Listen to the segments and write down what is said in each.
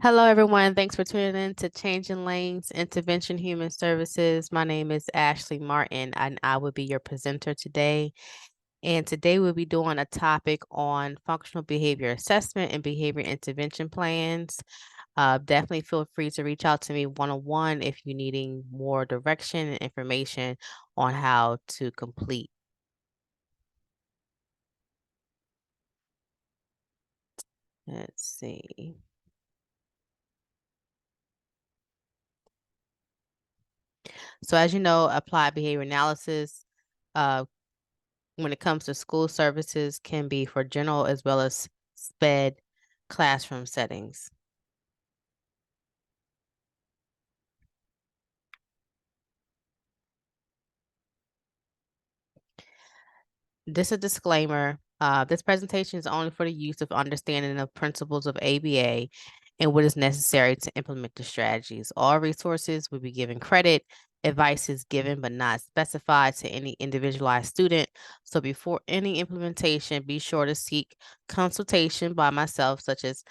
Hello, everyone. Thanks for tuning in to Changing Lanes Intervention Human Services. My name is Ashley Martin, and I will be your presenter today. And today we'll be doing a topic on functional behavior assessment and behavior intervention plans. Definitely feel free to reach out to me one-on-one if you're needing more direction and information on how to complete. Let's see. So as you know, applied behavior analysis uh, when it comes to school services can be for general as well as SPED classroom settings. This is a disclaimer. This presentation is only for the use of understanding of principles of ABA and what is necessary to implement the strategies. All resources will be given credit. Advice is given but not specified to any individualized student. So before any implementation, be sure to seek consultation by myself, such as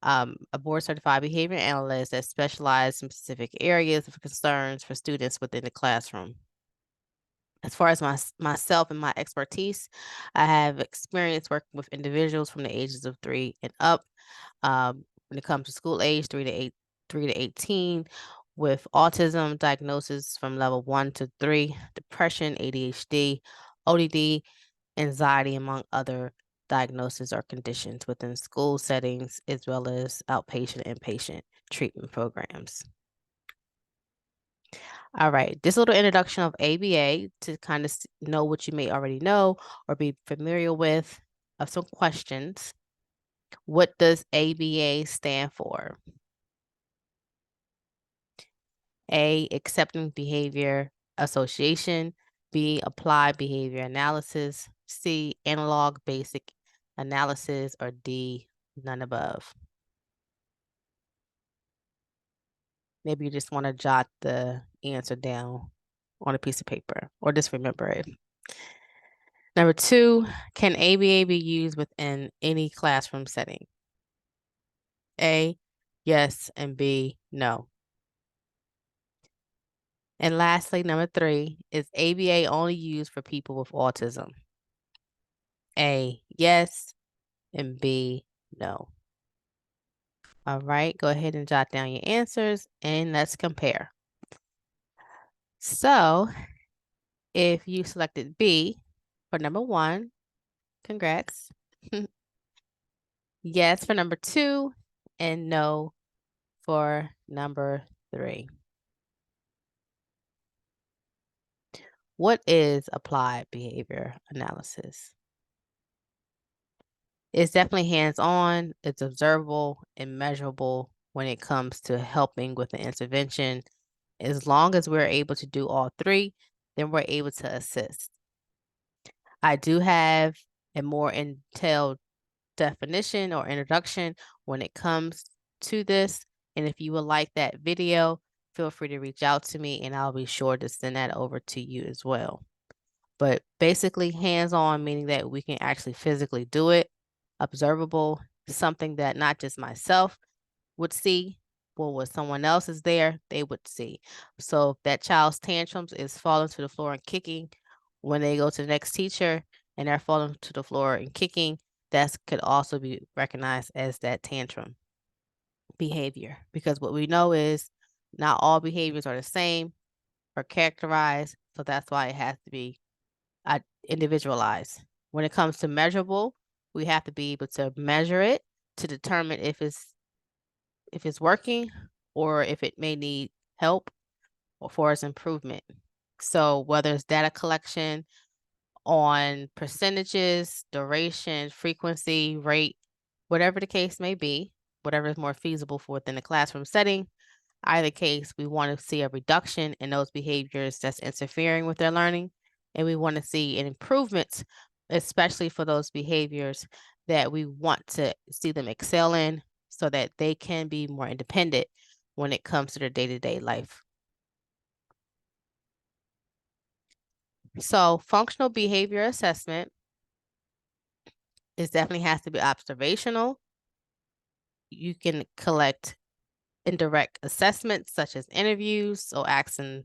a board certified behavior analyst that specializes in specific areas of concerns for students within the classroom. As far as myself and my expertise, I have experience working with individuals from the ages of 3 and up. When it comes to school age, 3 to 18, with autism diagnosis from level 1 to 3, depression, ADHD, ODD, anxiety, among other diagnoses or conditions within school settings, as well as outpatient and inpatient treatment programs. All right, this little introduction of ABA to kind of know what you may already know or be familiar with of some questions. What does ABA stand for? A, accepting behavior association. B, applied behavior analysis. C, analog basic analysis. Or D, none above. Maybe you just want to jot the answer down on a piece of paper or just remember it. Number 2, can ABA be used within any classroom setting? A, yes, and B, no. And lastly, number 3, is ABA only used for people with autism? A, yes, and B, no. All right, go ahead and jot down your answers and let's compare. So if you selected B for number 1, congrats. Yes for number 2, and no for number 3. What is applied behavior analysis? It's definitely hands-on, it's observable and measurable when it comes to helping with the intervention. As long as we're able to do all 3, then we're able to assist. I do have a more detailed definition or introduction when it comes to this. And if you would like that video, feel free to reach out to me and I'll be sure to send that over to you as well. But basically hands-on, meaning that we can actually physically do it, observable, something that not just myself would see, but when someone else is there, they would see. So if that child's tantrums is falling to the floor and kicking, when they go to the next teacher and they're falling to the floor and kicking, that could also be recognized as that tantrum behavior. Because what we know is not all behaviors are the same or characterized. So that's why it has to be individualized. When it comes to measurable, we have to be able to measure it to determine if it's working or if it may need help or for its improvement. So whether it's data collection on percentages, duration, frequency, rate, whatever the case may be, whatever is more feasible for within the classroom setting, either case, we want to see a reduction in those behaviors that's interfering with their learning, and we want to see an improvement, especially for those behaviors that we want to see them excel in so that they can be more independent when it comes to their day-to-day life. So functional behavior assessment definitely has to be observational. You can collect indirect assessments such as interviews, so asking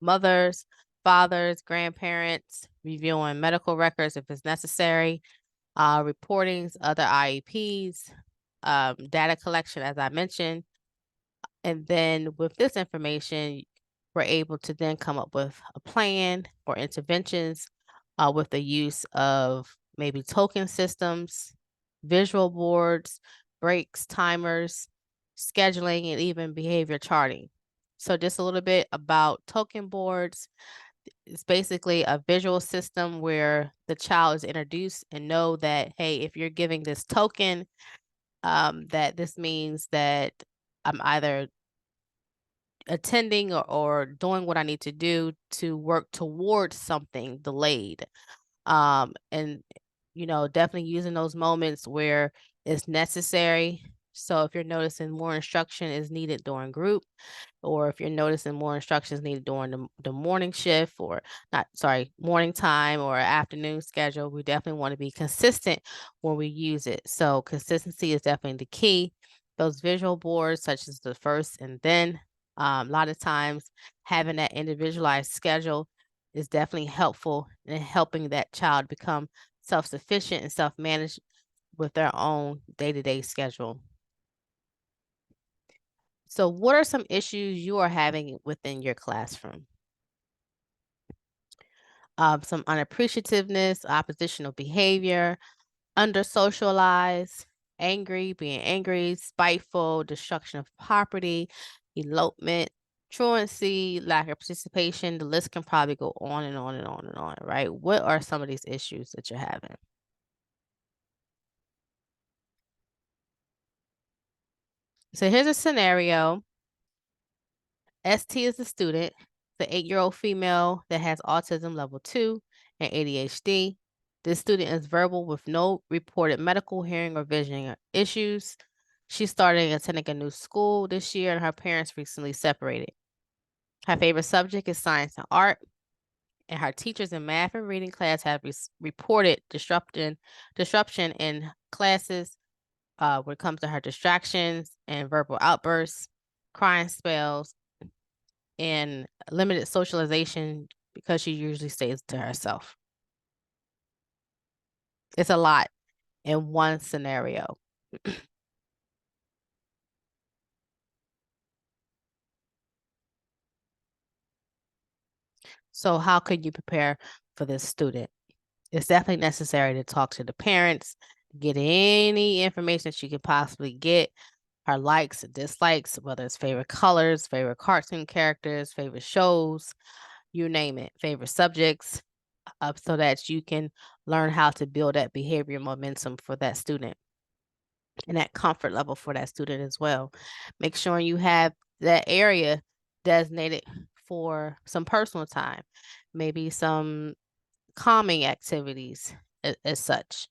mothers, fathers, grandparents, reviewing medical records if it's necessary, reportings, other IEPs, data collection, as I mentioned. And then with this information, we're able to then come up with a plan for interventions with the use of maybe token systems, visual boards, breaks, timers, scheduling, and even behavior charting. So just a little bit about token boards. It's basically a visual system where the child is introduced and know that, hey, if you're giving this token, that this means that I'm either attending or doing what I need to do to work towards something delayed. And definitely using those moments where it's necessary. So if you're noticing more instruction is needed during group, or if you're noticing more instructions needed during the morning shift, or not, sorry, morning time or afternoon schedule, we definitely want to be consistent when we use it. So consistency is definitely the key. Those visual boards, such as the first and then, a lot of times having that individualized schedule is definitely helpful in helping that child become self-sufficient and self-managed with their own day-to-day schedule. So what are some issues you are having within your classroom? Some unappreciativeness, oppositional behavior, under socialized, being angry, spiteful, destruction of property, elopement, truancy, lack of participation. The list can probably go on and on and on and on, right? What are some of these issues that you're having? So here's a scenario. ST is the student, the 8-year-old female that has autism level 2 and ADHD. This student is verbal with no reported medical, hearing, or vision issues. She's starting attending a new school this year, and her parents recently separated. Her favorite subject is science and art, and her teachers in math and reading class have reported disruption in classes when it comes to her distractions and verbal outbursts, crying spells, and limited socialization because she usually stays to herself. It's a lot in one scenario. So how could you prepare for this student? It's definitely necessary to talk to the parents, get any information that you could possibly get, her likes, dislikes, whether it's favorite colors, favorite cartoon characters, favorite shows, you name it, favorite subjects, so that you can learn how to build that behavior momentum for that student and that comfort level for that student as well. Make sure you have that area designated for some personal time, maybe some calming activities as such.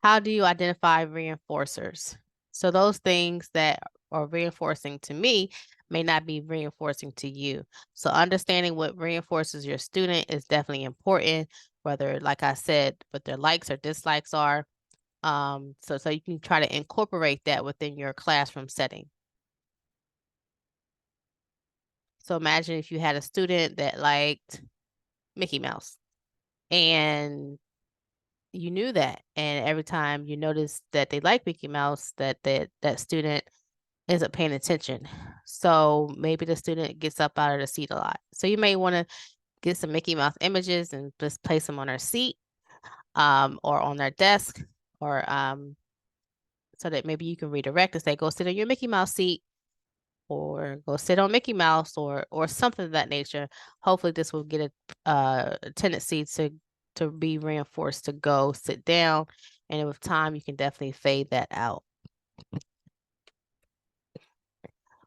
How do you identify reinforcers? So those things that are reinforcing to me may not be reinforcing to you. So understanding what reinforces your student is definitely important, whether, like I said, what their likes or dislikes are. So you can try to incorporate that within your classroom setting. So imagine if you had a student that liked Mickey Mouse and you knew that, and every time you notice that they like Mickey Mouse, that student ends up paying attention. So maybe the student gets up out of the seat a lot. So you may want to get some Mickey Mouse images and just place them on their seat, or on their desk, or so that maybe you can redirect and say, go sit in your Mickey Mouse seat, or go sit on Mickey Mouse, or something of that nature. Hopefully this will get a tendency to be reinforced to go sit down, and with time you can definitely fade that out.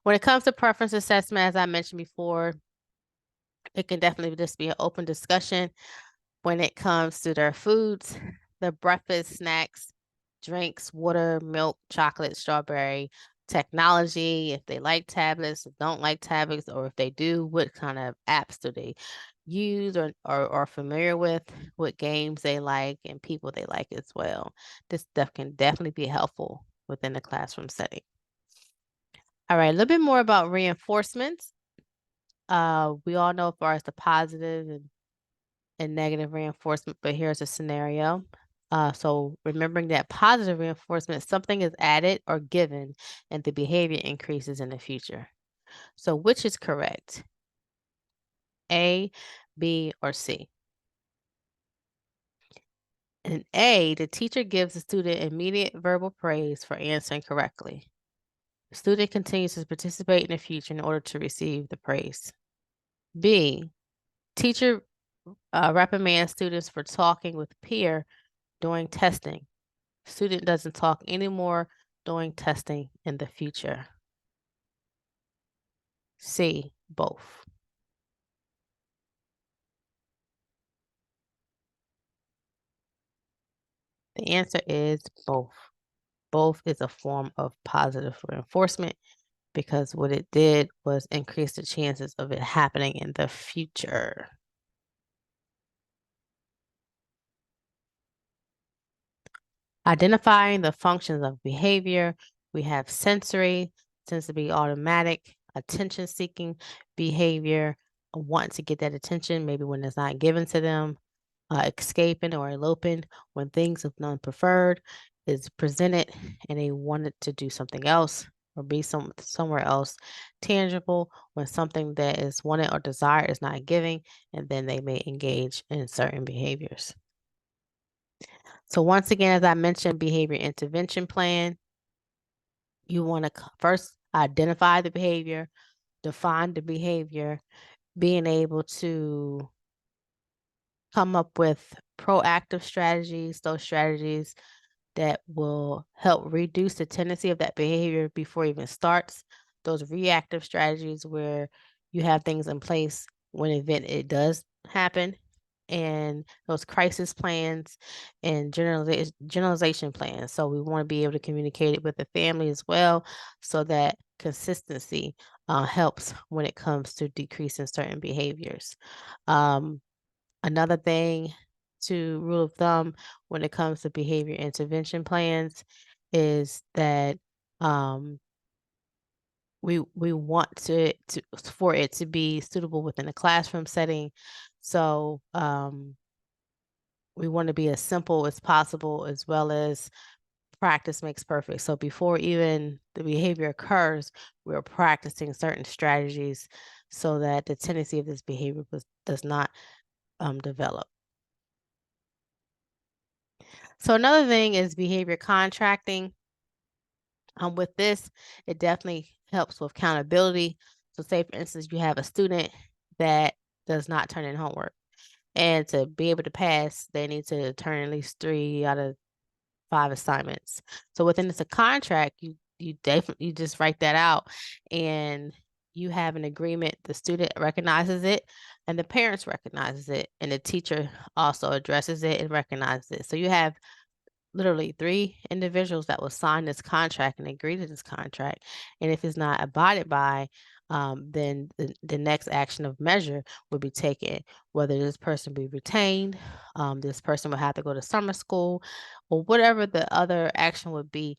When it comes to preference assessment, as I mentioned before, it can definitely just be an open discussion when it comes to their foods, the breakfast, snacks, drinks, water, milk, chocolate, strawberry, technology, if they like tablets, don't like tablets, or if they do, what kind of apps do they use or are familiar with what games they like and people they like as well. This stuff can definitely be helpful within the classroom setting. All right, a little bit more about reinforcements. We all know as far as the positive and negative reinforcement, but here's a scenario. So remembering that positive reinforcement, something is added or given and the behavior increases in the future. So which is correct? A, B, or C? In A, the teacher gives the student immediate verbal praise for answering correctly. The student continues to participate in the future in order to receive the praise. B, teacher reprimands students for talking with peer during testing. Student doesn't talk anymore during testing in the future. C, both. The answer is both. Both is a form of positive reinforcement because what it did was increase the chances of it happening in the future. Identifying the functions of behavior, we have sensory, tends to be automatic, attention-seeking behavior, wanting to get that attention, maybe when it's not given to them, escaping or eloping when things of none preferred is presented and they wanted to do something else or be somewhere else. Tangible when something that is wanted or desired is not giving, and then they may engage in certain behaviors. So once again, as I mentioned, behavior intervention plan, you want to first identify the behavior, define the behavior, being able to come up with proactive strategies, those strategies that will help reduce the tendency of that behavior before it even starts. Those reactive strategies where you have things in place when event it does happen, and those crisis plans and generalization plans. So we want to be able to communicate it with the family as well, so that consistency helps when it comes to decreasing certain behaviors. Another thing to rule of thumb when it comes to behavior intervention plans is that we want to for it to be suitable within a classroom setting. So we want to be as simple as possible, as well as practice makes perfect. So before even the behavior occurs, we're practicing certain strategies so that the tendency of this behavior does not develop. So another thing is behavior contracting. With this, it definitely helps with accountability. So say for instance, you have a student that does not turn in homework. And to be able to pass, they need to turn at least 3 out of 5 assignments. So within this a contract, you definitely you just write that out and you have an agreement. The student recognizes it and the parents recognizes it and the teacher also addresses it and recognizes it. So you have literally 3 individuals that will sign this contract and agree to this contract. And if it's not abided by, then the next action of measure would be taken, whether this person be retained, this person will have to go to summer school, or whatever the other action would be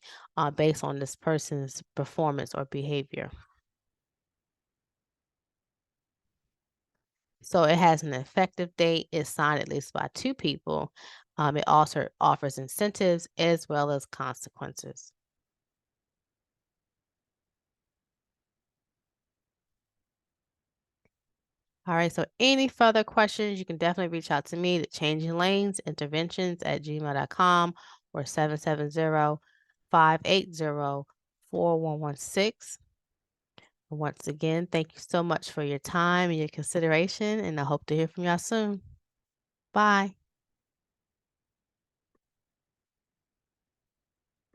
based on this person's performance or behavior. So it has an effective date. It's signed at least by 2 people. It also offers incentives as well as consequences. All right, so any further questions, you can definitely reach out to me at Changing Lanes Interventions at gmail.com or 770-580-4116. Once again, thank you so much for your time and your consideration, and I hope to hear from y'all soon. Bye.